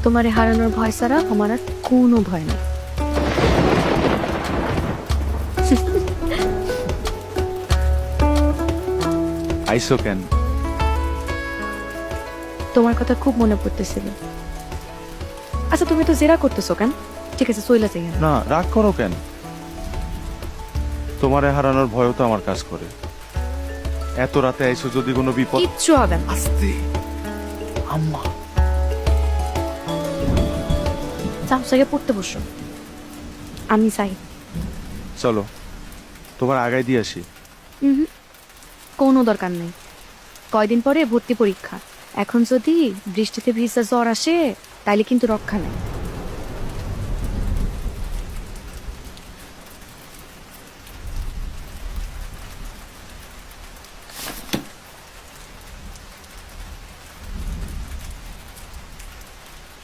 তোমারে হারানোর ভয় ছাড়া আমার আর কোনো ভয় নেই। আইসো কেন? তোমার কথা খুব মনে পড়তেছিল। আচ্ছা তুমি তো জেরা করতেছো কেন? ঠিক আছে চইলা যাই। না, রাগ করো কেন? তোমারে হারানোর ভয়ও তো আমার কাজ করে। এত রাতে আইসো, যদি কোনো বিপদ। কিচ্ছু হবে না। আস্তে আম্মা। চামচাকে পড়তে বসো, আমি চাই। চলো তোমার আগাই দিয়ে আসি। কোনো দরকার নেই, কয়দিন পরে ভর্তি পরীক্ষা। এখন যদি বৃষ্টিতে ভিজা জ্বর আসে তাইলে কিন্তু রক্ষা নেই।